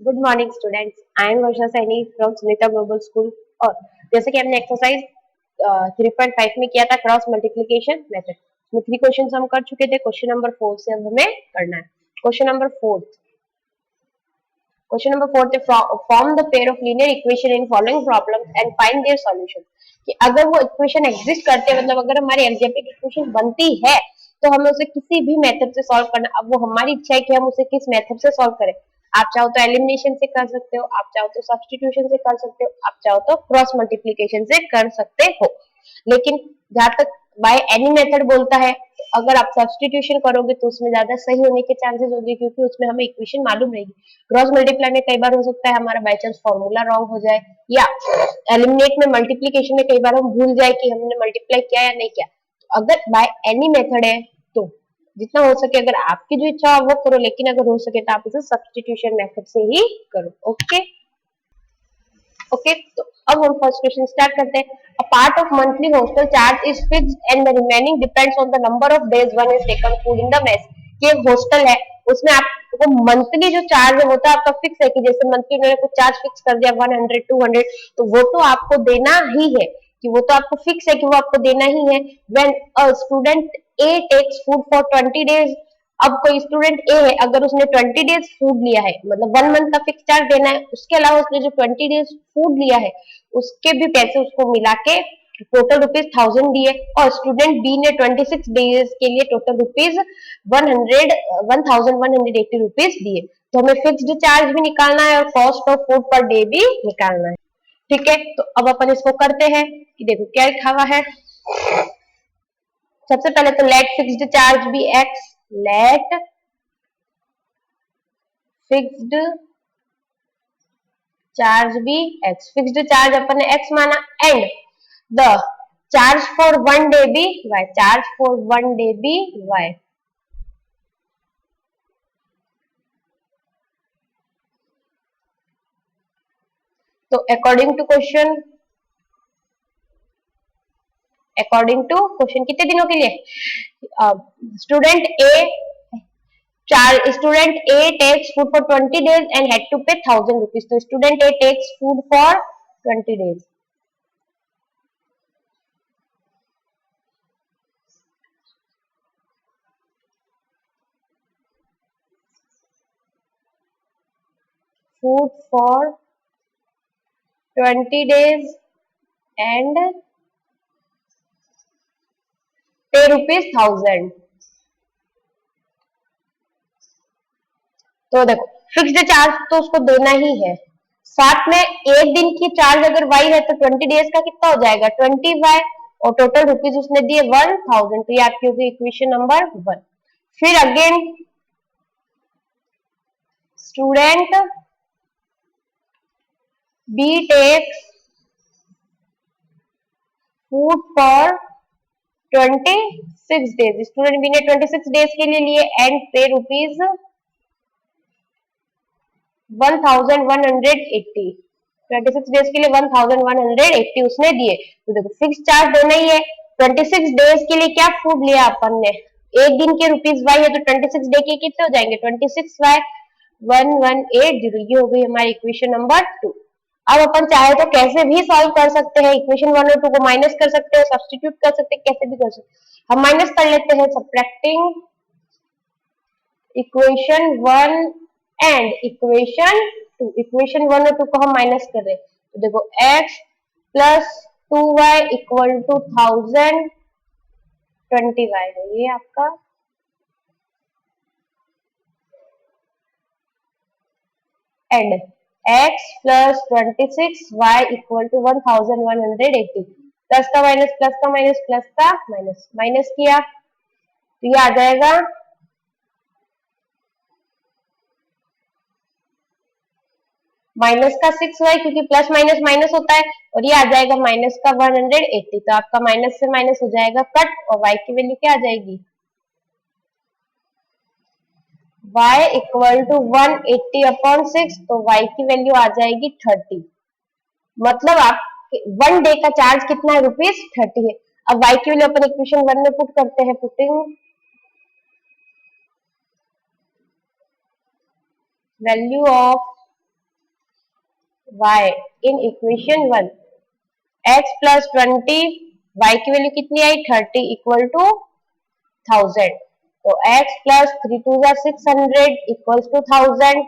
Good morning students, I am Varsha Saini from Sunita global school. और जैसे कि हमने एक्सरसाइज 3.5 में किया था क्रॉस मल्टीप्लिकेशन मेथड, उसमें 3 क्वेश्चन हम कर चुके थे। क्वेश्चन नंबर 4 से अब हमें करना है। Question number 4, question number 4 form the pair of linear equation in following problems and find their solution. कि अगर वो इक्वेशन एग्जिस्ट करते हैं, मतलब अगर हमारी एल्जेब्रिक इक्वेशन बनती है, तो हमें उसे किसी भी मेथड से सॉल्व करना। अब वो हमारी इच्छा है कि हम उसे किस मेथड से सॉल्व करें। आप चाहो तो एलिमिनेशन से कर सकते हो, आप चाहो तो सब्स्टिट्यूशन से कर सकते हो, आप चाहो तो क्रॉस मल्टीप्लिकेशन से कर सकते हो। लेकिन जहां तक बाय एनी मेथड बोलता है, तो अगर आप सब्स्टिट्यूशन करोगे तो उसमें ज्यादा सही होने के चांसेस होंगे, क्योंकि उसमें हमें इक्वेशन मालूम रहेगी। क्रॉस मल्टीप्लाई में कई बार हो सकता है हमारा बाई चांस फॉर्मूला रॉन्ग हो जाए, या एलिमिनेट में मल्टीप्लिकेशन में कई बार हम भूल जाए कि हमने मल्टीप्लाई किया या नहीं किया। तो अगर बाय एनी मेथड है तो जितना हो सके, अगर आपकी जो इच्छा हो वो करो, लेकिन अगर हो सके तो आप इसे सब्स्टिट्यूशन मेथड से ही करो। ओके ओके, तो अब हम फर्स्ट क्वेश्चन स्टार्ट करते हैं। A part of monthly hostel charge is fixed and the remaining depends on the number of days one is taken food in the mess. ये hostel है, उसमें आपको मंथली जो चार्ज है वो तो आपका फिक्स है, कि जैसे मंथली उन्होंने कुछ चार्ज फिक्स कर दिया 100 200, तो वो तो आपको देना ही है, कि वो तो आपको फिक्स है कि वो आपको देना ही है। When a student A takes food for 20 days, अब कोई स्टूडेंट ए है, अगर उसने 20 डेज फूड लिया है, मतलब 1 मंथ का फिक्स चार्ज देना है, उसके अलावा उसने जो 20 डेज फूड लिया है उसके भी पैसे उसको मिला के टोटल रुपीज 1000 दिए। और स्टूडेंट बी ने 26 डेज के लिए टोटल रुपीज 1180 रुपीज दिए। तो हमें फिक्स्ड चार्ज भी निकालना है और cost of food per day भी निकालना है। ठीक है, तो अब अपन इसको करते हैं कि देखो क्या लिखा हुआ है। सबसे पहले तो let fixed charge be x, let fixed charge be x, fixed charge अपन ने एक्स माना, and the charge for 1 day be y, charge for 1 day be y. तो अकॉर्डिंग टू क्वेश्चन कितने दिनों के लिए student A student A takes food for 20 days and had to pay 1000 rupees. तो student A takes food for 20 days, food for 20 days and pay rupees 1000। तो देखो fixed charge तो उसको देना ही है, साथ में एक दिन की चार्ज अगर वाई है तो 20 डेज का कितना हो जाएगा 20 वाई, और टोटल रुपीज उसने दिए 1000। तो ये आपकी होगी इक्वेशन नंबर 1। फिर again student B takes food for 26 days, student B ने 26 डेज के लिए एंड पे रुपीज 1180, 26 डेज के लिए 1180 उसने दिए। तो देखो फिक्स चार्ज देना ही है। 26 डेज के लिए क्या फूड लिया अपन ने, एक दिन के रुपीज वाई है, तो 26 डे के कितने हो जाएंगे 26 वाई 1180। ये हो गई हमारी इक्वेशन नंबर 2। अब अपन चाहे तो कैसे भी सॉल्व कर सकते हैं, इक्वेशन 1 और 2 को माइनस कर सकते हैं, सब्सटीट्यूट कर सकते हैं, कैसे भी कर सकते हैं। हम माइनस कर लेते हैं, subtracting equation 1 and equation 2। Equation 1 और 2 को हम माइनस कर रहे हैं, तो देखो x plus 2y equal to 1020y है ये आपका, and x plus 26y equal to 1180। Plus का माइनस, प्लस का माइनस, प्लस का माइनस, माइनस किया तो ये आ जाएगा माइनस का 6y, क्योंकि प्लस माइनस माइनस होता है, और ये आ जाएगा माइनस का 180। तो आपका माइनस से माइनस हो जाएगा कट, और y की वैल्यू क्या आ जाएगी, y इक्वल टू 180 अपॉन 6, तो y की वैल्यू आ जाएगी 30। मतलब आप 1 डे का चार्ज कितना है ₹30 है। अब y की वैल्यू अपन इक्वेशन 1 में पुट करते हैं, putting value of y in equation 1, x plus 20, y की वैल्यू कितनी आई 30 इक्वल टू 1000। तो x plus 3 to 600 equals to 1000।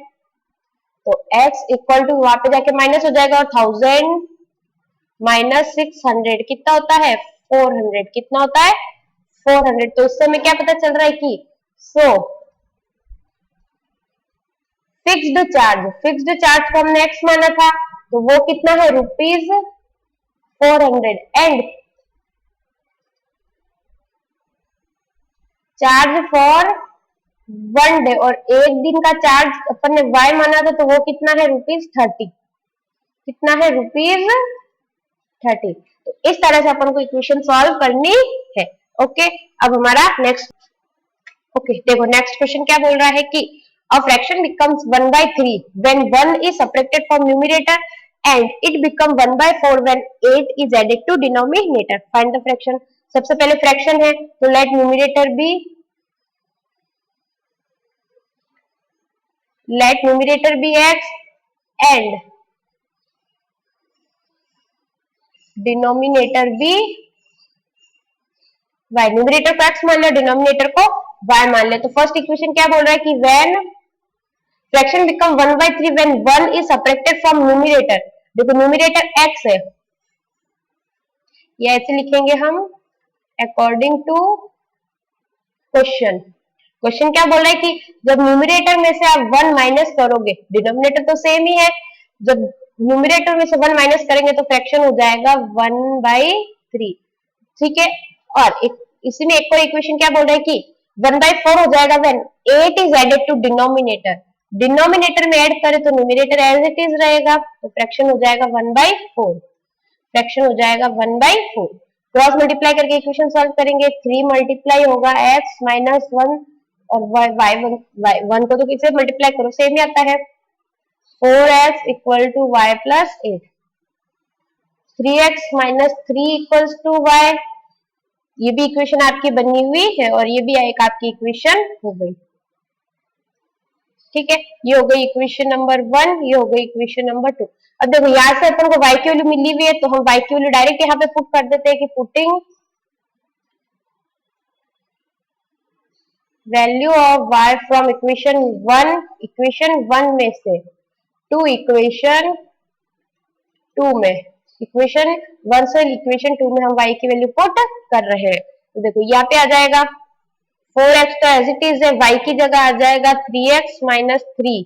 तो x इक्वल टू वहां पे जाके माइनस हो जाएगा और 1000 माइनस 600 कितना होता है 400। कितना होता है 400। तो इससे हमें क्या पता चल रहा है कि सो फिक्स्ड चार्ज को हमने x माना था, तो वो कितना है rupees 400 and charge for 1 day, और एक दिन का चार्ज अपन ने y माना था, तो वो कितना है रुपीज 30। कितना है रुपीज 30। तो इस तरह से अपन को इक्वेशन सॉल्व करनी है। ओके, अब हमारा नेक्स्ट, ओके देखो नेक्स्ट क्वेश्चन क्या बोल रहा है कि a fraction becomes 1/3 when 1 is subtracted from numerator and it become 1/4 when 8 is added to denominator. Find the fraction. सबसे पहले फ्रैक्शन है तो let numerator be x and denominator be y। Numerator को x मान लो, डिनोमिनेटर को y मान ले। तो फर्स्ट इक्वेशन क्या बोल रहा है कि when fraction become 1/3 when 1 is subtracted from numerator. देखो न्यूमरेटर x है, ये ऐसे लिखेंगे हम अकॉर्डिंग टू क्वेश्चन। क्वेश्चन क्या बोल रहा है कि जब न्यूमरेटर में से आप 1 माइनस करोगे, डिनोमिनेटर तो सेम ही है, जब न्यूमरेटर में से 1 माइनस करेंगे तो फ्रैक्शन हो जाएगा 1/3। ठीक है, और इसी में एक और इक्वेशन क्या बोल रहा है कि 1/4 हो जाएगा when 8 is added to denominator. Denominator में ऐड करें तो न्यूमरेटर एज इट इज रहेगा, तो फ्रैक्शन हो जाएगा 1/4। फ्रैक्शन हो जाएगा 1/4। क्रॉस मल्टीप्लाई करके इक्वेशन सॉल्व करेंगे, 3 मल्टीप्लाई होगा x माइनस 1 और y 1 को तो किससे मल्टीप्लाई करो सेम ही आता है, 4x equal to y plus 8। 3x minus 3 equals to y। ये भी इक्वेशन आपकी बनी हुई है और ये भी एक आपकी इक्वेशन हो गई। ठीक है, ये हो गई इक्वेशन नंबर 1, ये हो गई इक्वेशन नंबर 2। अब देखो यहाँ से अपन को y की वैल्यू मिली हुई है, तो हम y की वैल्यू डायरेक्ट यहाँ पे पुट कर देते हैं कि putting value of y from equation 1 में से टू इक्वेशन 2 में, इक्वेशन 1 से इक्वेशन 2 में हम y की वैल्यू पुट कर रहे हैं। तो देखो यहाँ पे आ जाएगा 4x तो एज इट इज है, y की जगह आ जाएगा 3x माइनस 3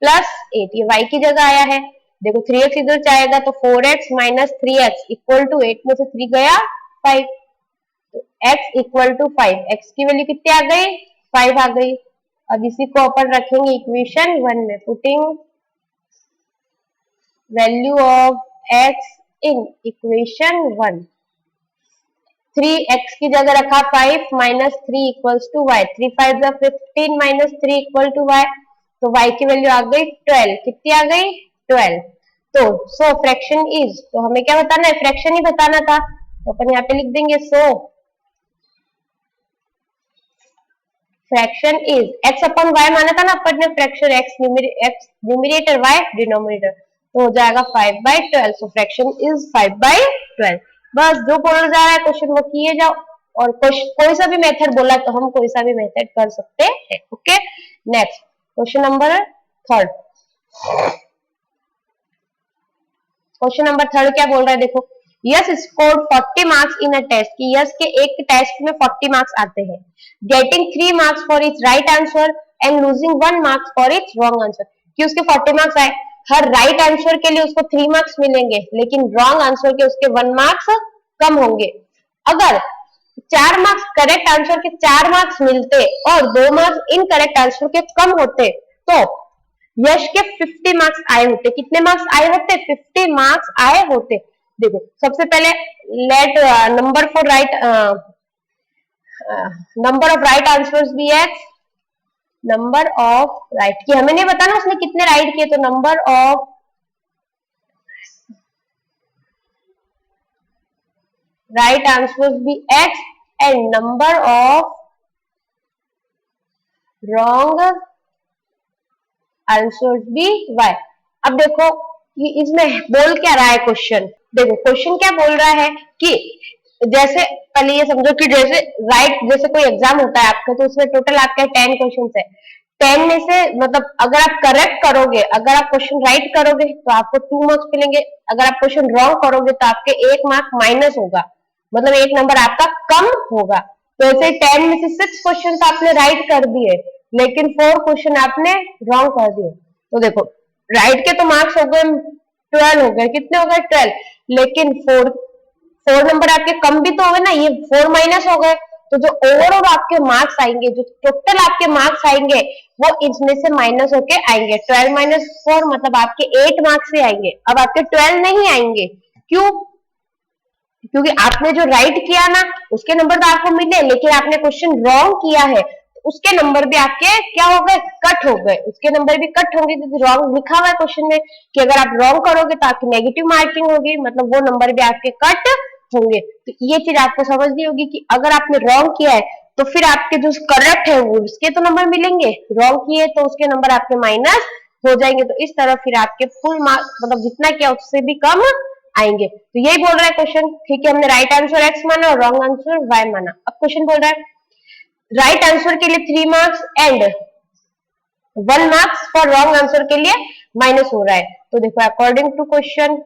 प्लस 8, ये y की जगह आया है। देखो 3x इधर जाएगा तो 4x minus 3x equal to 8 में से 3 गया 5, तो x इक्वल टू 5। x की वैल्यू कितनी आ गई 5 आ गई। अब इसी को अपन रखेंगे इक्वेशन 1 में, putting value of x in equation 1। 3x की जगह रखा 5 minus 3 equals to y, 3 5 15 minus 3 equal to y, तो y की वैल्यू आ गई 12। कितनी आ गई 12। तो सो फ्रैक्शन इज, तो हमें क्या बताना है फ्रैक्शन ही बताना था, तो अपन यहाँ पे लिख देंगे सो फ्रैक्शन इज x अपन y माना था ना अपन ने, fraction x numerator y denominator, तो हो जाएगा 5/12। So fraction is 5/12। बस जो बोला जा रहा है क्वेश्चन वो किए जाओ, और कोई सा भी मेथड बोला तो हम कोई सा भी मेथड कर सकते हैं। Okay, next question number 3। Question number 3 क्या बोल रहा है, देखो Yash scored 40 marks in a test, कि यस के एक टेस्ट में 40 मार्क्स आते हैं, getting 3 marks for its right answer and losing 1 marks for its wrong answer. कि उसके 40 मार्क्स आए, हर राइट आंसर के लिए उसको 3 मार्क्स मिलेंगे, लेकिन रॉन्ग आंसर के उसके 1 मार्क्स कम होंगे। अगर 4 मार्क्स करेक्ट आंसर के 4 मार्क्स मिलते और 2 मार्क्स इनकरेक्ट आंसर के कम होते, तो यश के 50 मार्क्स आए होते। कितने मार्क्स आए होते 50 मार्क्स आए होते। देखो सबसे पहले let number of right answers be x, number of right, कि हमें नहीं बताना उसने कितने राइट किए, तो number of right answers be x and number of wrong answers be y. अब देखो कि इसमें बोल क्या रहा है क्वेश्चन। देखो क्वेश्चन क्या बोल रहा है कि जैसे पहले ये समझो कि जैसे जैसे कोई एग्जाम होता है आपका, तो उसमें टोटल आपके 10 क्वेश्चन है। 10 में से मतलब अगर आप करेक्ट करोगे, अगर आप क्वेश्चन राइट करोगे तो आपको 2 मार्क्स मिलेंगे, अगर आप क्वेश्चन रॉन्ग करोगे तो आपके 1 मार्क माइनस होगा, मतलब 1 नंबर आपका कम होगा। तो ऐसे 10 में से 6 क्वेश्चन तो आपने राइट कर दिए, लेकिन 4 क्वेश्चन आपने रॉन्ग कर दिए। तो देखो राइट के तो मार्क्स हो गए 12 हो गए, कितने हो गए 12, लेकिन 4 नंबर आपके कम भी तो हो गए ना, ये 4 माइनस हो गए। तो जो ओवरऑल आपके मार्क्स आएंगे, जो टोटल आपके मार्क्स आएंगे, वो इसमें से माइनस होके आएंगे। 12 माइनस 4 मतलब आपके 8 मार्क्स ही आएंगे, अब आपके 12 नहीं आएंगे। क्यों? क्योंकि आपने जो राइट किया ना उसके नंबर तो आपको मिले, लेकिन आपने क्वेश्चन रॉन्ग किया है तो उसके नंबर भी आपके क्या हो गए, कट हो गए। उसके नंबर भी कट होंगे क्योंकि रॉन्ग लिखा हुआ है क्वेश्चन में कि अगर आप रॉन्ग करोगे तो आपकी नेगेटिव मार्किंग होगी, मतलब वो नंबर भी आपके कट होंगे। तो ये चीज आपको समझनी होगी कि अगर आपने रॉन्ग किया है तो फिर आपके जो करेक्ट है वो उसके तो नंबर मिलेंगे, रॉन्ग किए तो उसके नंबर आपके माइनस हो जाएंगे। तो इस तरह फिर आपके फुल मार्क्स मतलब जितना किया उससे भी कम आएंगे। तो यही बोल रहा है क्वेश्चन, ठीक है। हमने राइट आंसर एक्स माना और रॉन्ग आंसर वाई माना। अब क्वेश्चन बोल रहा है राइट आंसर के लिए 3 marks and 1 marks for wrong answer के लिए माइनस हो रहा है। तो देखो अकॉर्डिंग टू क्वेश्चन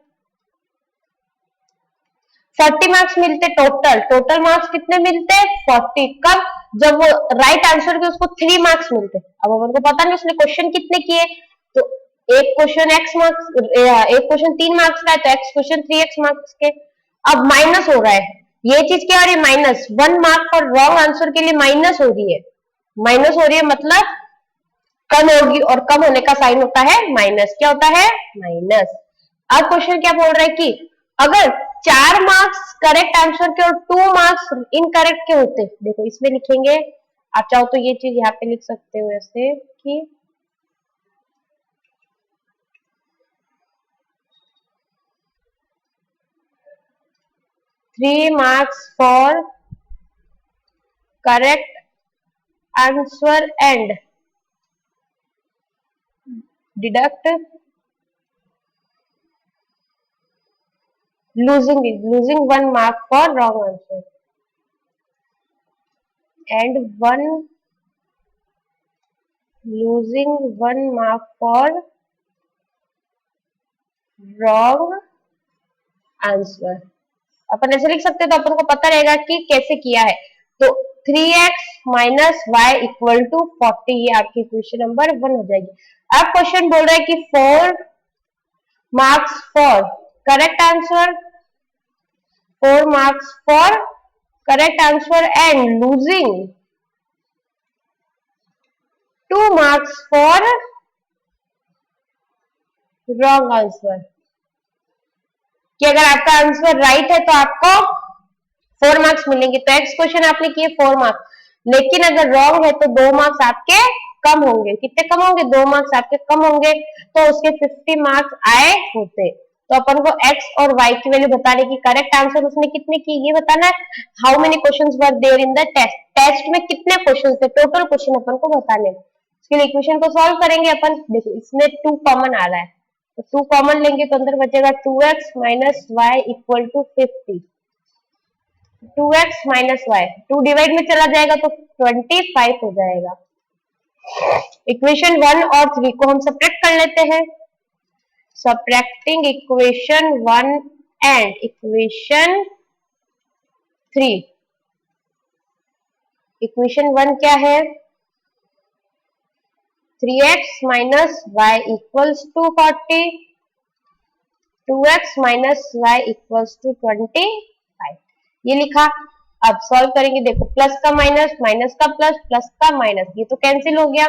40 मार्क्स मिलते टोटल, टोटल मार्क्स कितने मिलते 40। कब? जब वो राइट आंसर के उसको 3 मार्क्स मिलते। अब अपन को पता नहीं उसने क्वेश्चन कितने किए, तो एक क्वेश्चन एक्स मार्क्स, एक क्वेश्चन 3 मार्क्स का है तो एक्स क्वेश्चन 3x मार्क्स के। अब माइनस हो रहा है, ये चीज क्या हो रही है, minus 1 mark for wrong answer के लिए माइनस हो रही है। माइनस हो रही है मतलब कम होगी, और कम होने का साइन होता है माइनस। क्या होता है, माइनस। अब क्वेश्चन क्या बोल रहा है कि अगर 4 मार्क्स करेक्ट आंसर के और 2 मार्क्स इनकरेक्ट के होते, देखो इसमें लिखेंगे, आप चाहो तो ये चीज यहाँ पे लिख सकते हो ऐसे कि 3 marks for correct answer and deduct losing 1 mark for wrong answer and one losing 1 mark for wrong answer। अपन ऐसे लिख सकते हैं तो अपन को पता रहेगा कि कैसे किया है। तो 3x minus y equal to 40, ये आपकी क्वेश्चन नंबर 1 हो जाएगी। अब क्वेश्चन बोल रहा है कि 4 marks for correct answer, 4 marks for correct answer and losing 2 marks for wrong answer। कि अगर आपका आंसर राइट है तो आपको 4 मार्क्स मिलेंगे। तो एक्स क्वेश्चन आपने किए 4 मार्क्स, लेकिन अगर रॉन्ग है तो 2 मार्क्स आपके कम होंगे। कितने कम होंगे, 2 मार्क्स आपके कम होंगे, तो उसके 50 मार्क्स आए होते। तो अपन को एक्स और वाई की वैल्यू बताने की, करेक्ट आंसर उसने कितने की ये बताना है। How many questions were there in the test, test में कितने क्वेश्चन थे, टोटल क्वेश्चन अपन को बताने हैं। इसके लिए इक्वेशन को सॉल्व करेंगे अपन। देखो इसमें 2 कॉमन आ रहा है, तो 2 कॉमन लेंगे तो अंदर बचेगा 2x minus y equal to 50। 2x minus y 2 divide में चला जाएगा तो 25 हो जाएगा। इक्वेशन 1 और 3 को हम सब्ट्रैक्ट कर लेते हैं। Subtracting equation 1 and equation 3। Equation 1 क्या है, 3x minus y equals to 40, 2x minus y equals to 25, ये लिखा। अब सॉल्व करेंगे, देखो प्लस का माइनस, माइनस का प्लस, प्लस का माइनस, ये तो कैंसिल हो गया।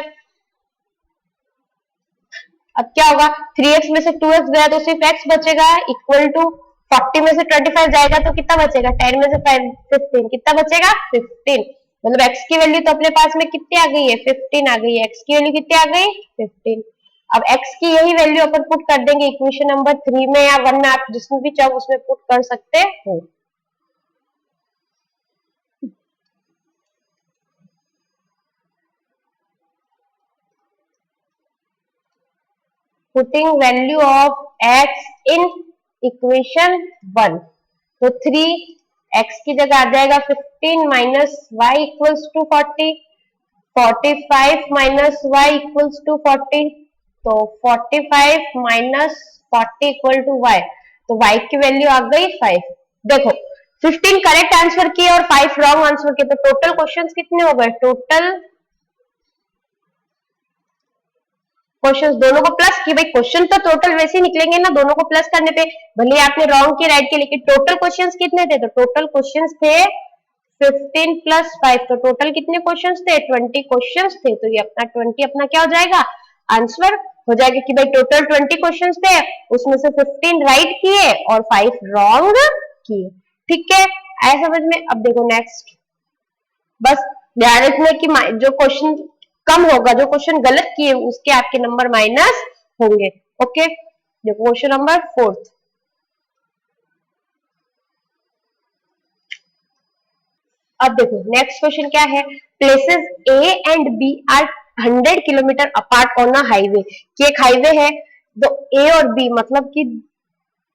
अब क्या होगा, 3x में से 2x गया तो सिर्फ x बचेगा इक्वल टू 40 में से 25 जाएगा तो कितना बचेगा, 10 में से 5 15, कितना बचेगा 15। मतलब x की वैल्यू तो अपने पास में कितनी आ गई है, 15 आ गई है। x की वैल्यू कितनी आ गई, 15। अब x की यही वैल्यू अपन पुट कर देंगे इक्वेशन नंबर 3 में या 1 में, आप जिसमें भी चाहो उसमें पुट कर सकते हो। Putting value of x in equation 1, तो 3x की जगह आ जाएगा 15 minus y equals to 40, 45 minus y equals to 40, तो 45 माइनस 40 इक्वल टू वाई, तो y की वैल्यू आ गई 5। देखो 15 करेक्ट आंसर किए और 5 रॉन्ग आंसर किए, तो टोटल क्वेश्चंस कितने हो गए? टोटल क्वेश्चंस दोनों को प्लस की, भाई क्वेश्चन तो टोटल वैसे ही निकलेंगे ना दोनों को प्लस करने पे, भले आपने रॉन्ग की राइट की, लेकिन टोटल क्वेश्चंस कितने थे? तो टोटल क्वेश्चंस थे 15 प्लस 5, तो टोटल कितने क्वेश्चंस थे? 20 क्वेश्चंस थे, तो ये अपना 20 अपना क्या हो जाएगा? आंसर हो जाएगा कि भाई टोटल 20 क्वेश्चंस थे, उसमें से 15 राइट किए और 5 रॉन्ग किए। ठीक है, आया समझ में? अब देखो नेक्स्ट, बस ध्यान रखना कि जो क्वेश्चन कम होगा, जो क्वेश्चन गलत किए उसके आपके नंबर माइनस होंगे। ओके, देखो क्वेश्चन नंबर 4। अब देखो नेक्स्ट क्वेश्चन क्या है? Places A and B are 100 kilometre apart on a highway, कि एक हाईवे है, तो ए और बी मतलब कि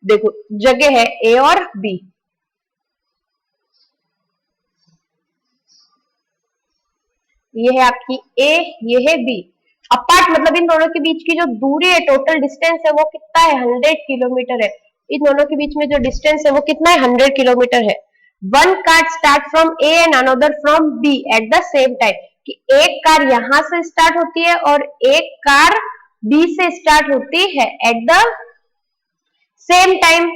देखो जगह है ए और बी, ये है आपकी ए, ये है बी। अपार्ट मतलब इन दोनों के बीच की जो दूरी है, टोटल डिस्टेंस है वो कितना है? 100 किलोमीटर है। इन दोनों के बीच में जो डिस्टेंस है वो कितना है? 100 किलोमीटर है। One car start from A and another from B at the same time, कि एक कार यहां से स्टार्ट होती है और एक कार बी से स्टार्ट होती है एट द सेम टाइम,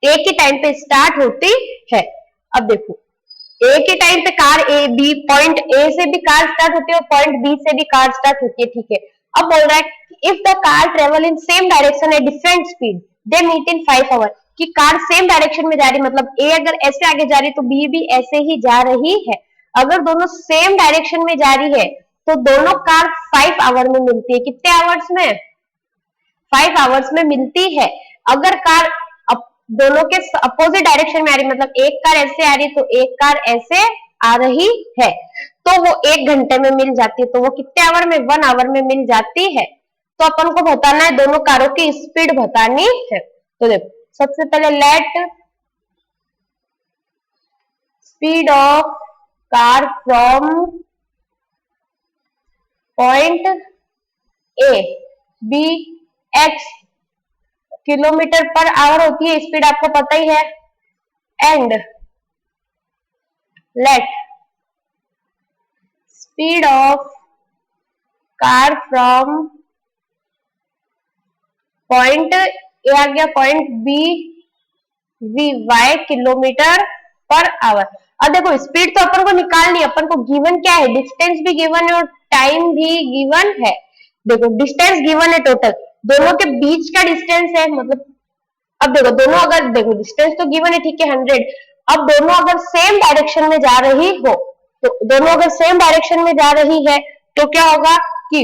एक ही टाइम पे स्टार्ट होती है। अब देखो एक ही टाइम पे car A B, point A से भी कार स्टार्ट होती है और पॉइंट बी से भी कार स्टार्ट होती है। ठीक है, अब बोल रहा है if the car travel in same direction at different speed they meet in 5 hour, कि कार सेम डायरेक्शन में जा रही, मतलब ए अगर ऐसे आगे जा रही तो बी भी ऐसे ही जा रही है। अगर दोनों सेम डायरेक्शन में जा रही है तो दोनों कार 5 आवर में मिलती है। कितने आवर्स में? 5 आवर्स में मिलती है। अगर कार दोनों के अपोजिट डायरेक्शन में आ रही, मतलब एक कार ऐसे आ रही तो एक कार ऐसे आ रही है, तो वो 1 घंटे में मिल जाती है। तो वो कितने आवर में? 1 आवर में मिल जाती है। तो अपन को बताना है, दोनों कारों की स्पीड बतानी है। तो देखो सबसे पहले let speed of car from point A be x kilometer per hour होती है, स्पीड आपको पता ही है, and let speed of car from point A आ गया point B be y kilometer per hour. अब देखो स्पीड तो अपन को निकालनी है, अपन को गिवन क्या है? डिस्टेंस भी गिवन है और टाइम भी गिवन है। देखो डिस्टेंस गिवन है, टोटल दोनों के बीच का डिस्टेंस है, मतलब अब देखो दोनों अगर देखो डिस्टेंस तो गिवन है, ठीक है 100। अब दोनों अगर सेम डायरेक्शन में जा रही हो, तो दोनों अगर सेम डायरेक्शन में जा रही है तो क्या होगा कि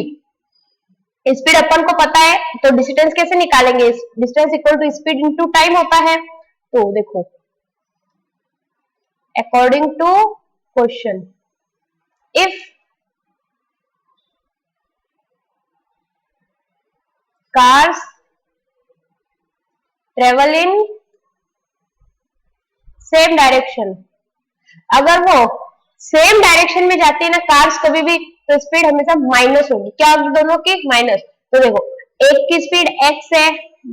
स्पीड अपन को पता है, तो डिस्टेंस कैसे निकालेंगे? Distance equal to speed into time होता है। तो देखो according to question, if cars travel in same direction, अगर वो सेम डायरेक्शन में जाती है ना कार्स कभी भी, तो स्पीड हमेशा माइनस होगी। क्या होगी? दोनों की माइनस। तो देखो एक की स्पीड x है,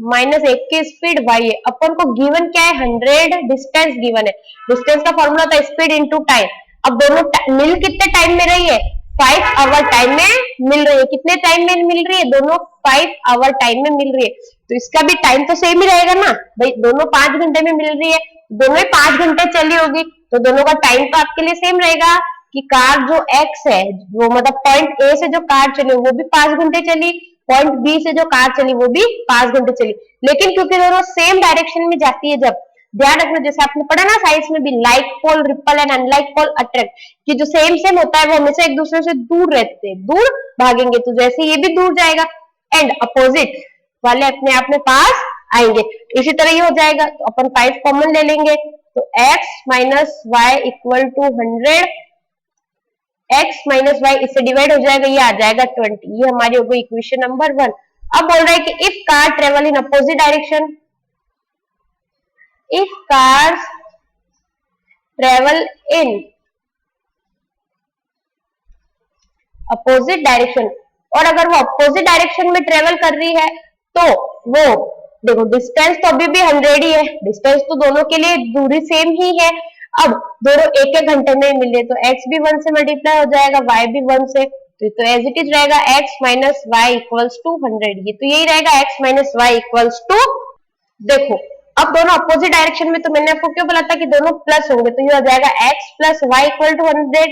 माइनस एक की स्पीड y है। अपन को गिवन क्या है? 100 डिस्टेंस गिवन है। डिस्टेंस का फॉर्मूला था स्पीड इनटू टाइम। अब दोनों मिल कितने टाइम में रही है? 5 आवर टाइम में मिल रही है। कितने टाइम में मिल रही है? दोनों 5 आवर टाइम में मिल रही है, तो इसका भी टाइम तो सेम ही रहेगा ना भाई, दोनों 5 घंटे में मिल रही है, दोनों ही 5 घंटे चली होगी, तो दोनों का टाइम तो आपके लिए सेम रहेगा कि कार जो x है, वो मतलब पॉइंट ए से जो कार चली वो भी 5 घंटे चली, पॉइंट बी से जो कार चली वो भी 5 घंटे चली। लेकिन क्योंकि दोनों सेम डायरेक्शन में जाती है, जब ध्यान रखना जैसे आपने पढ़ा ना साइंस में भी, like pole repel and unlike pole attract, कि जो सेम सेम होता है वो हमेशा एक दूसरे से दूर रहते हैं, दूर भागेंगे, तो जैसे ये भी दूर जाएगा एंड अपोजिट वाले अपने आप में पास आएंगे। इसी तरह ये हो जाएगा, तो अपन 5 कॉमन ले लेंगे, तो x minus y equal to 100 x minus y इससे डिवाइड हो जाएगा, ये आ जाएगा 20। ये हमारी हो गई इक्वेशन नंबर 1। अब बोल रहा है कि if car travel in opposite direction, if cars travel in opposite direction, और अगर वो अपोजिट डायरेक्शन में ट्रेवल कर रही है तो वो, देखो डिस्टेंस तो अभी भी 100 ही है, डिस्टेंस तो दोनों के लिए दूरी सेम ही है। अब दोनों एक एक घंटे में मिले तो x भी 1 से मल्टीप्लाई हो जाएगा, y भी 1 से, तो एज इट इज रहेगा x minus y equals to 100। ये तो यही रहेगा x minus y equals to, देखो अब दोनों अपोजिट डायरेक्शन में, तो मैंने आपको क्यों बोला था कि दोनों प्लस होंगे, तो ये हो जाएगा x plus y equal to 100।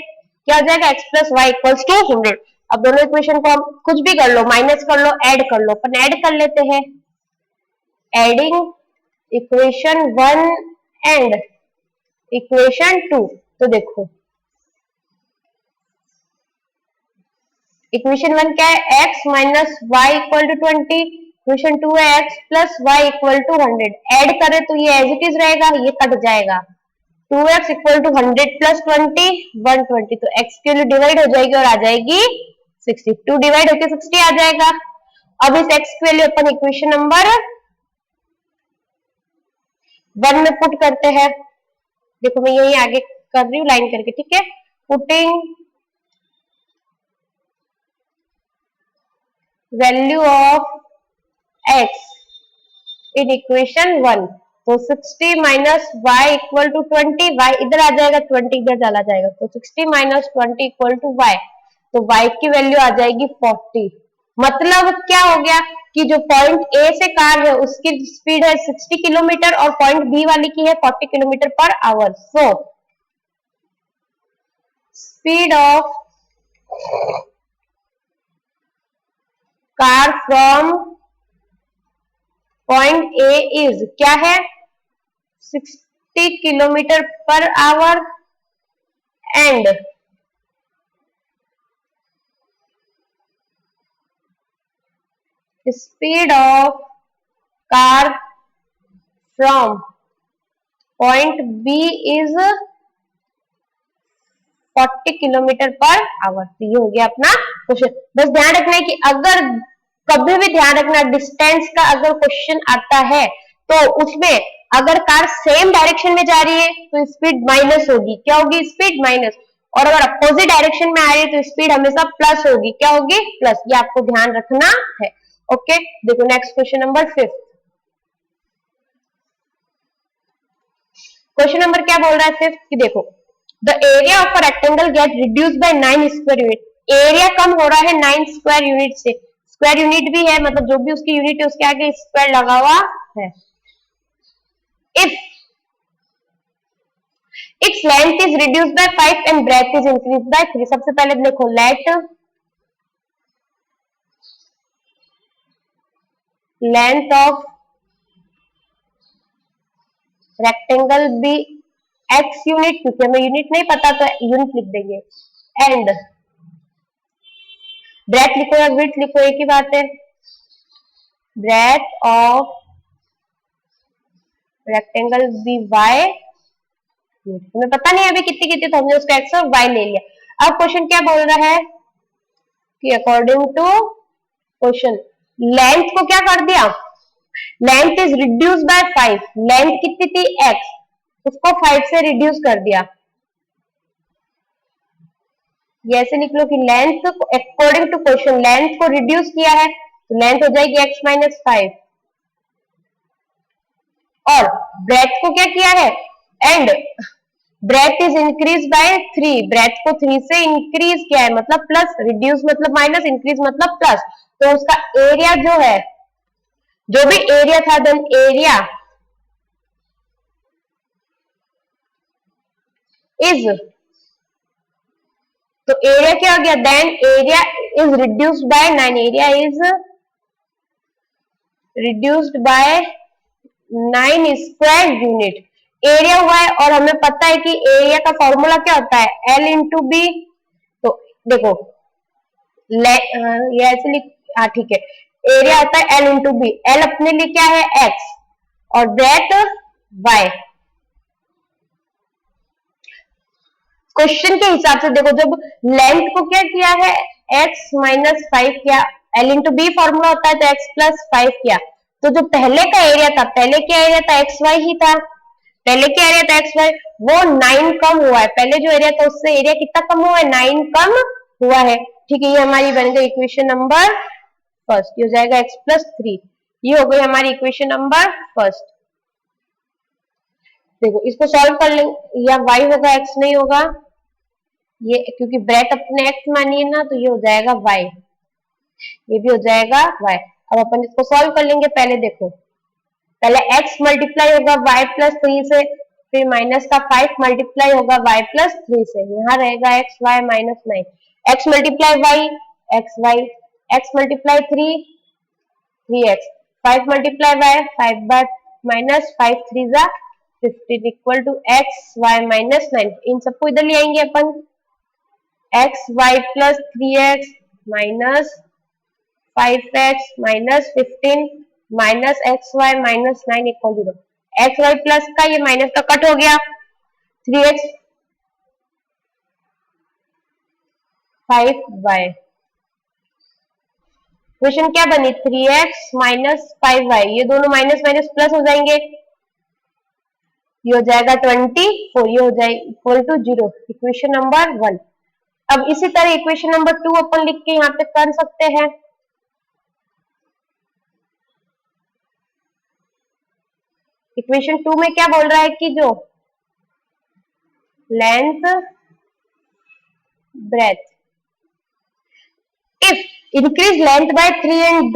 क्या हो जाएगा x plus y equals to 100। अब दोनों इक्वेशन को हम कुछ भी कर लो, माइनस कर लो, ऐड कर लो, अपन ऐड कर लेते हैं। एडिंग इक्वेशन 1 एंड इक्वेशन 2, तो देखो इक्वेशन 1 क्या है, x minus y equal to 20, equation 2 है x plus y equal to 100। Add करें तो ये एज इट इज रहेगा, ये कट जाएगा, 2x इक्वल टू 100 प्लस 20 120, तो x के लिए डिवाइड हो जाएगी और आ जाएगी 60, 2 डिवाइड होकर 60 आ जाएगा। अब इस x की वैल्यू अपन इक्वेशन नंबर 1 में पुट करते हैं। देखो मैं यही आगे कर रही हूँ लाइन करके, ठीक है। Putting value of x in equation 1, तो 60 minus y equal to 20, y इधर आ जाएगा, 20 इधर चला जाएगा, तो 60 माइनस 20 इक्वल टू वाई, तो वाई की वैल्यू आ जाएगी 40। मतलब क्या हो गया कि जो पॉइंट ए से कार है उसकी स्पीड है 60 किलोमीटर और पॉइंट बी वाली की है 40 kilometre per hour. So speed of car from point A is क्या है, 60 kilometre per hour and speed of car from point B is 40 kilometre per hour. तो ये हो गया अपना क्वेश्चन। बस ध्यान रखना है कि अगर कभी भी ध्यान रखना डिस्टेंस का अगर क्वेश्चन आता है तो उसमें अगर कार सेम डायरेक्शन में जा रही है तो स्पीड माइनस होगी, क्या होगी, स्पीड माइनस, और अगर अपोजिट डायरेक्शन में आ रही है तो स्पीड हमेशा प्लस होगी, क्या होगी, प्लस। ये आपको ध्यान रखना है। ओके, देखो next question number 5। Question number क्या बोल रहा है 5 कि देखो the area of a rectangle get reduced by 9 square unit. Area कम हो रहा है 9 स्क्वायर यूनिट से, स्क्वायर यूनिट भी है मतलब जो भी उसकी यूनिट है उसके आगे स्क्वायर लगा हुआ है। If its length is reduced by 5 and breadth is increased by 3। सबसे पहले देखो let length of rectangle be x unit, क्योंकि हमें यूनिट नहीं पता तो यूनिट लिख देंगे, एंड ब्रेथ लिखो या विड्थ लिखो एक ही बात है, breadth of rectangle be y, हमें पता नहीं अभी कितनी कितनी, तो हमने उसका x और y ले लिया। अब क्वेश्चन क्या बोल रहा है कि अकॉर्डिंग टू क्वेश्चन लेंथ को क्या कर दिया, length is reduce by 5, length कितनी थी x, उसको 5 से रिड्यूस कर दिया। ये ऐसे लिख लो कि length according to question length को रिड्यूस किया है तो लेंथ हो जाएगी x माइनस 5, और ब्रेथ को क्या किया है, and breadth is increase by 3, breadth को 3 से इंक्रीज किया है मतलब प्लस, रिड्यूस मतलब माइनस, इंक्रीज मतलब प्लस, तो उसका एरिया जो है, जो भी एरिया था देन एरिया इज, तो एरिया क्या हो गया, then area is reduced by 9, area is reduced by 9 square unit. Area हुआ है और हमें पता है कि एरिया का फॉर्मूला क्या होता है, L इंटू बी। तो देखो ये ऐसे लिख, हाँ ठीक है, एरिया होता है L इंटू बी, L अपने लिए क्या है x और ब्रेथ y। क्वेश्चन के हिसाब से देखो, जब लेंथ को क्या किया है, x माइनस 5 किया, L इंटू बी फॉर्मूला होता है, तो x प्लस 5 किया, तो जो पहले का एरिया था, पहले क्या एरिया था, एक्स वाई ही था, पहले क्या एरिया था एक्स वाई, वो 9 कम हुआ है, पहले जो एरिया था उससे एरिया कितना कम हुआ है, 9 कम हुआ है। ठीक है, ये हमारी बन गई इक्वेशन नंबर फर्स्ट, ये हो जाएगा x प्लस 3, ये हो गई हमारी इक्वेशन नंबर फर्स्ट। देखो इसको सॉल्व कर लेंगे, या y होगा x नहीं होगा, ये क्योंकि ब्रैकेट अपने x मानी है ना, तो ये हो जाएगा y, ये भी हो जाएगा y। अब अपन इसको सॉल्व कर लेंगे, पहले देखो, पहले x मल्टीप्लाई होगा y प्लस 3 से, फिर माइनस का 5 मल्टीप्लाई होगा y प्लस 3 से, यहाँ रहेगा x y minus 9, x multiply y x y, x multiply 3 3x, 5 multiply y 5 by minus 5 3 जा 15 equal to x y minus 9, इन सबको इधर ले आएंगे अपन, x y plus 3x minus 5x minus 15 minus x y minus 9 equal 0, x y plus का ये minus का कट हो गया, 3x 5y, क्वेश्चन क्या बनी, 3x माइनस 5y, ये दोनों माइनस माइनस प्लस हो जाएंगे, ये हो जाएगा 24, ये हो जाएगा इक्वल टू 0, इक्वेशन नंबर 1। अब इसी तरह इक्वेशन नंबर 2 अपन लिख के यहाँ पे कर सकते हैं। इक्वेशन 2 में क्या बोल रहा है कि जो length breadth, if increase length by 3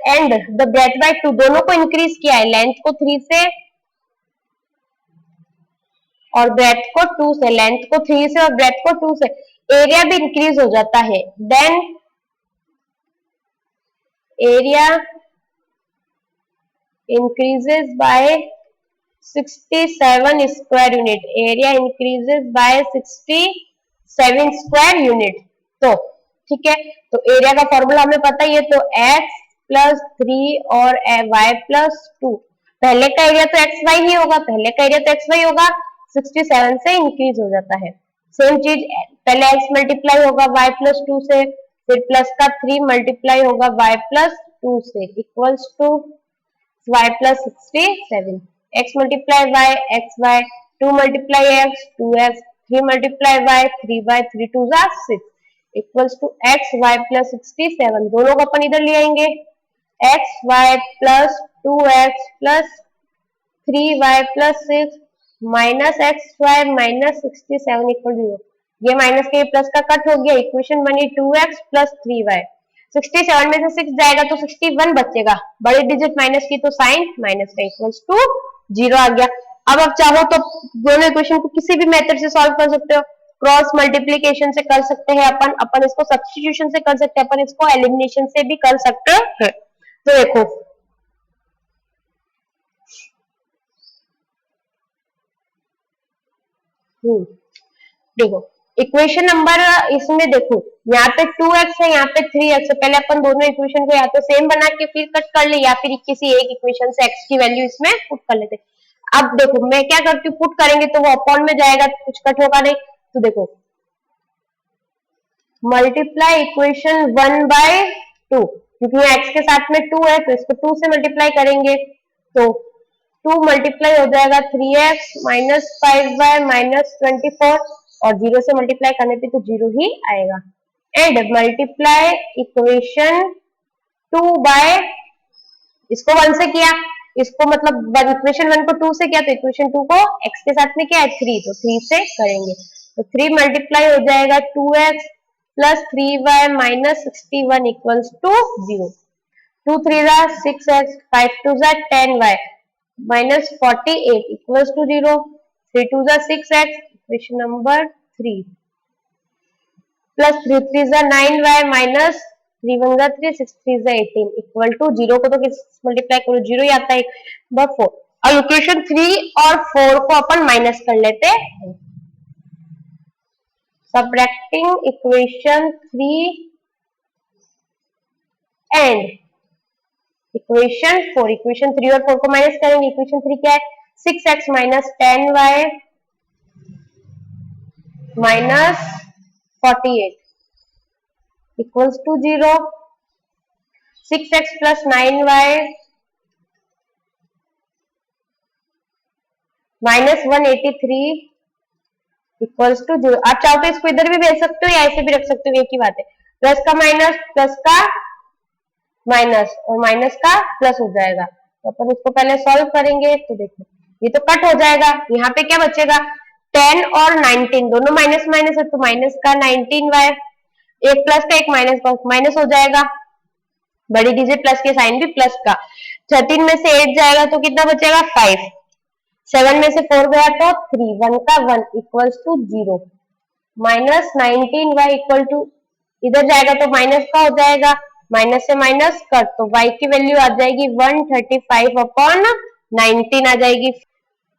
and the breadth by 2, दोनों को इंक्रीज किया है, लेंथ को 3 से और ब्रेथ को 2 से, लेंथ को 3 से और ब्रेथ को 2 से, एरिया भी इंक्रीज हो जाता है, then area increases by 67 square unit, area increases by 67 square unit. तो ठीक है, तो एरिया का फॉर्मूला हमें पता ही है, तो x प्लस 3 और y प्लस 2, पहले का एरिया तो एक्स वाई ही होगा, पहले का एरिया तो एक्स वाई होगा, 67 से इंक्रीज हो जाता है। सेम चीज, पहले x मल्टीप्लाई होगा y प्लस 2 से, फिर प्लस का 3 मल्टीप्लाई होगा y प्लस 2 से, equals to y plus 67, x multiply y x y, 2 multiply x 2x, 3 multiply y 3y, 3 2 जा 6, equals to x y plus 67, दोनों को अपन इधर ले आएंगे, x y plus 2x plus 3y plus 6 minus x y minus 67 equal 0, ये minus के plus का कट हो गया, इक्वेशन बनी 2x प्लस 3y, 67 में से 6 जाएगा तो 61 बचेगा, बड़े डिजिट माइनस की तो साइन माइनस का इक्वल्स टू 0 आ गया। अब आप चाहो तो दोनों इक्वेशन को किसी भी मेथड से सॉल्व कर सकते हो, क्रॉस मल्टीप्लीकेशन से कर सकते हैं अपन इसको सब्स्टिट्यूशन से कर सकते हैं, अपन इसको एलिमिनेशन से भी कर सकते हैं। तो देखो देखो इक्वेशन नंबर, इसमें देखो यहाँ पे 2x है, यहाँ पे 3x है, पहले अपन दोनों इक्वेशन को या तो सेम बना के फिर कट कर ले, या फिर किसी एक इक्वेशन से x की वैल्यू इसमें पुट कर लेते। अब देखो मैं क्या करती हूँ, पुट करेंगे तो वो अपॉन में जाएगा, कुछ कट होगा नहीं, तो देखो मल्टीप्लाई इक्वेशन 1 बाय 2, क्योंकि यहाँ x के साथ में 2 है तो इसको 2 से मल्टीप्लाई करेंगे, तो 2 मल्टीप्लाई हो जाएगा 3x माइनस 5y माइनस 24, और 0 से मल्टीप्लाई करने पे तो 0 ही आएगा, एंड मल्टीप्लाई इक्वेशन 2 बाय, इसको 1 से किया, इसको मतलब इक्वेशन 1 को 2 से किया, तो इक्वेशन 2 को x के साथ में क्या है 3, तो 3 से करेंगे, तो 3 मल्टीप्लाई हो जाएगा 2x plus 3y minus 61 equals to 0, 2 3 जा 6x, 5 2 जा 10y माइनस 48 इक्वल्स टू 0, 3 2 जा 6x, इक्वेशन नंबर 3, प्लस 3 3 जा 9y माइनस 3 1 जा 3, 6 3 जा 18 इक्वल टू 0 को तो किस मल्टीप्लाई करो 0 ही आता है, 4। और इक्वेशन 3 और 4 को अपन माइनस कर लेते हैं, subtracting equation 3 and equation 4, equation 3 और 4 को माइनस करेंगे, इक्वेशन 3 क्या है 6x minus 10y minus 48 equals to 0। 6x plus 9y minus 183 equals to 0। आप चाहो तो इसको इधर भी भेज सकते हो या ऐसे भी रख सकते हो, एक ही बात है। प्लस का माइनस, प्लस का माइनस और माइनस का प्लस हो जाएगा। तो अपन इसको पहले सॉल्व करेंगे तो देखो ये तो कट हो जाएगा। यहाँ पे क्या बचेगा, 10 और 19 दोनों माइनस माइनस है, तो माइनस का 19y, एक प्लस का एक माइनस का माइनस हो जाएगा। बड़ी डिजिट प्लस के साइन भी प्लस का। 13 में से 8 जाएगा तो कितना बचेगा 5। 7 में से 4 गया तो 3, 1 का 1 equals to 0। Minus 19y equal to, इधर जाएगा तो माइनस का हो जाएगा, माइनस से माइनस कट, तो y की वैल्यू आ जाएगी 135 अपॉन 19 आ जाएगी।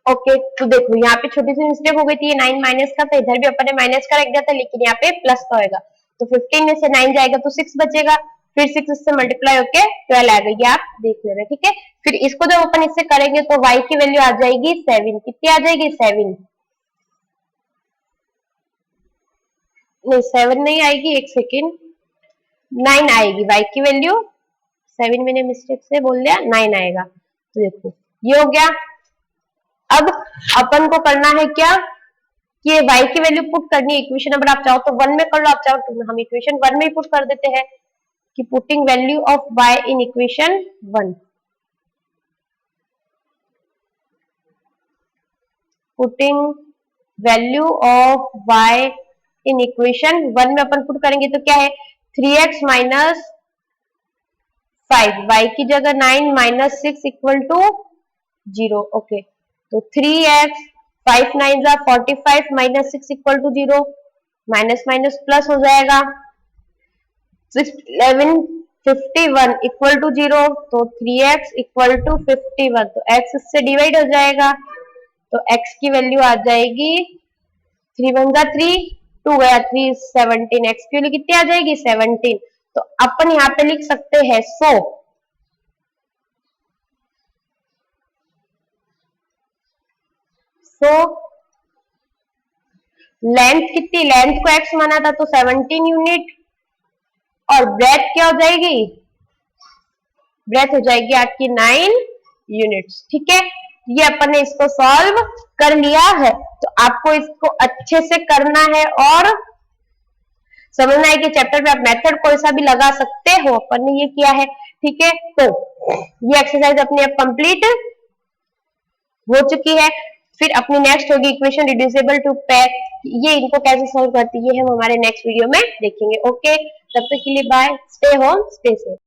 ओके तो देखो यहाँ पे छोटी सी मिस्टेक हो गई थी, ये 9 माइनस का था, इधर भी अपन ने माइनस का रख दिया था, लेकिन यहाँ पे प्लस का होगा। तो 15 में से 9 जाएगा तो 6 बचेगा, फिर 6 इससे मल्टीप्लाई होके 12 आ गई, आप देख लेना, ठीक है। फिर इसको जब अपन इससे करेंगे तो y की वैल्यू आ जाएगी 7। कितनी आ जाएगी 7, नहीं 7 नहीं आएगी, एक सेकेंड, 9 आएगी। y की वैल्यू 7 मैंने मिस्टेक से बोल दिया, 9 आएगा। तो देखो ये हो गया। अब अपन को करना है क्या कि y की वैल्यू पुट करनी है इक्वेशन नंबर, आप चाहो तो 1 में कर लो, आप चाहो तो हम इक्वेशन 1 में ही पुट कर देते हैं कि putting value of y in equation 1, putting value of y in equation 1 में अपन पुट करेंगे तो क्या है 3x माइनस 5, y की जगह 9 माइनस 6 इक्वल टू 0। ओके तो 3x 5 9 जा 45 minus 6 equal to 0, minus minus plus हो जाएगा। 6 11 51 इक्वल टू 0, तो 3x इक्वल टू 51, तो x इससे डिवाइड हो जाएगा, तो x की वैल्यू आ जाएगी 3 1 जा 3, 2 गया 3 17, x की वैल्यू कितनी आ जाएगी 17। तो अपन यहाँ पे लिख सकते हैं सो लेंथ कितनी, लेंथ को x माना था तो 17 यूनिट, और ब्रेथ क्या हो जाएगी, ब्रेथ हो जाएगी आपकी 9 यूनिट्स, ठीक है। ये अपन ने इसको सॉल्व कर लिया है, तो आपको इसको अच्छे से करना है और समझना है कि चैप्टर में आप मेथड कोई सा भी लगा सकते हो, अपन ने ये किया है, ठीक है। तो ये एक्सरसाइज अपने आप कंप्लीट हो चुकी है। फिर अपनी नेक्स्ट होगी इक्वेशन रिड्यूसिबल टू पेयर, ये इनको कैसे सॉल्व करती है हम हमारे नेक्स्ट वीडियो में देखेंगे। ओके तब तक के लिए bye, stay home stay safe.